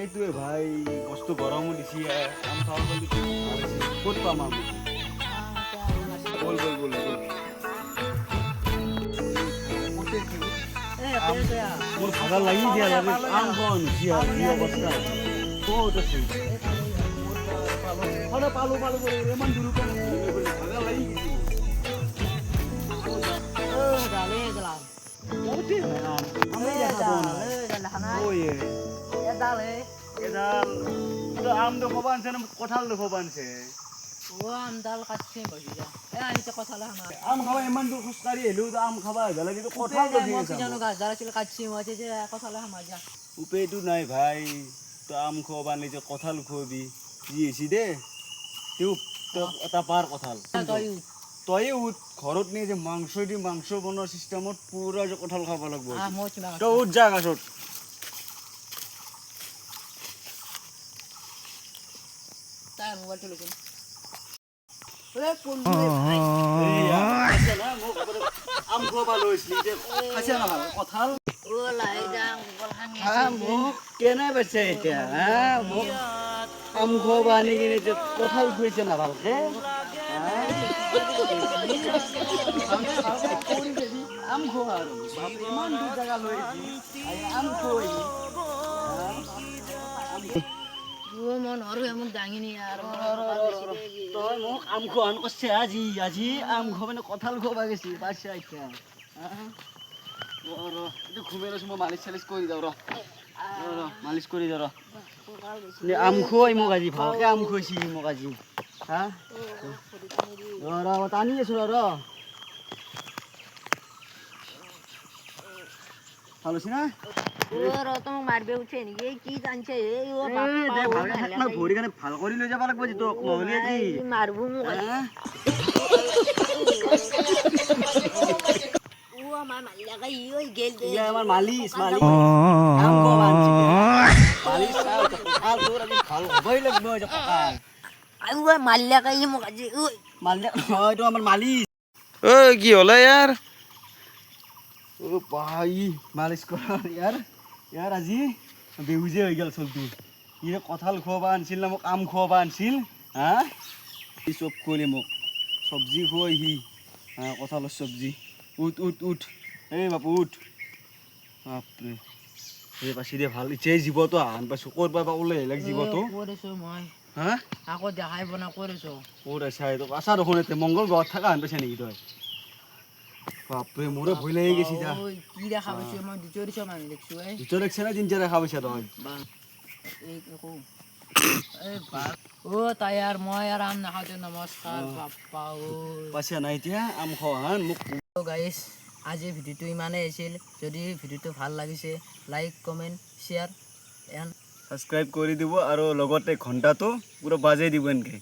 সেইটোৱে ভাই বস্তু গৰমো দিছি আম খাব পালি ক'ত পাম আম বল বল বল বল মোৰ ভাগৰ লাগি দিয়া লাগে আম খাব নিছি আৰু কি অৱস্থা ক'ত আছে পালো পালো পালো ইমান দূৰ ভাগৰ লাগি গেছি ডালে গেলাম ক'তে হয় আম আমি দেখা পাওঁ না ওয়ে ডালে এডাল তো আম দেখো বানছে না কঁঠাল দেখো বানছে ও আম ডাল কাটছে বহি যা আনিতে কঁঠাল আমার আম খাবা ইমান দূৰ খোজ কাঢ়ি আহিলেও তো আম খাবা আহিবা কিন্তু কঁঠাল দেখি মই কি জানো গাছ ডাল ছিল কাটছি মই যে কঁঠাল আমার যা উপায়টো নাই ভাই তো আম খোৱাবা নিজে কঁঠাল খোৱাবি যি হৈছি দে তেও এটা পাৰ কঁঠাল তয়ে উঠ ঘৰত নিয়ে যে মাংস দি মাংস বনোৱাৰ চিষ্টেমত পুৰা যে কঁঠাল খাব লাগিব তই উঠ যা গাছত তাই মোবাইলটো লুকুন আম খোৱাবা লৈছিলি খাইছে না ভাল কঁঠাল মোক কেনে পাইছে এতিয়া মোক আম খোৱাবা আনি কিনে এতিয়া কঁঠাল খুৱাইছে না ভালকে আম খোৱা আৰু ইমান দূৰ জেগা লৈ আম খুৱাই মন আৰু মোক দাঙিনি আৰু তই মোক আম খোৱান কৈছে আজি আজি আম খোৱানে কঁঠাল খোৱাবা গেছি পাইছা এতিয়া এইটো ঘুমাই লৈছো মই মালিচ চালিচ কৰি যাওঁ ৰ মালিচ কৰি যাওঁ ৰ আম খুৱাই মোক আজি ভালকে আম খুৱাইছি মোক আজি হা ৰ টানি আছো ৰ ভাল হৈছে না তোমাক মাৰিব উঠে নেকি কি জানছে ভৰি কাৰণে ভাল কৰি লৈ যাব লাগিব তোক নহ'লে আজি মাৰিব মোক আমাৰ মালিচ মালিচ ভাল হ'বই লাগিব মালিয়াকাই মোক আজি এইটো আমাৰ মালিচ কি হ'লে ইয়াৰ ভাই মালিচ কৰা ইয়াৰ আজি বেহুজে হৈ গ'ল চলটো ই কঁঠাল খোৱাবা আনিছিল না মোক আম খোৱাবা আনিছিল হা ই চব খুৱালে মোক চব্জি খুৱাই সি কঁঠালৰ চব্জি উঠ উঠ উঠ এই বাপু উঠ বাপৰে এই পাছি দে ভাল ইচ্ছাই জীৱটো আহান পাইছোঁ ক'ৰ পৰা ওলাই আহিলাক জীৱটো কৰিছোঁ মই হা আকৌ দেখাই বনা কৰিছোঁ ক'ত আছা এইটো আছা দেখোন এতিয়া মংগল গ্ৰহত থকা আহান পাইছা নেকি তই বাপৰে মোৰে ভয় লাগি গৈছি যা কি দেখা পাইছো মই দুচৰিছো মানুহ দেখিছো দুটা দেখছা না তিনিটা দেখা পাইছা তই তাই আৰু মই আৰু আম নাখাওঁতে নমস্কাৰ বাপ্পা পাইছা নাই এতিয়া আম খোৱা মোক গাইছ আজি ভিডিঅ'টো ইমানেই আছিল যদি ভিডিঅ'টো ভাল লাগিছে like comment share and subscribe কৰি দিব আৰু লগতে ঘণ্টাটো পুৰা বাজাই দিব এনেকৈ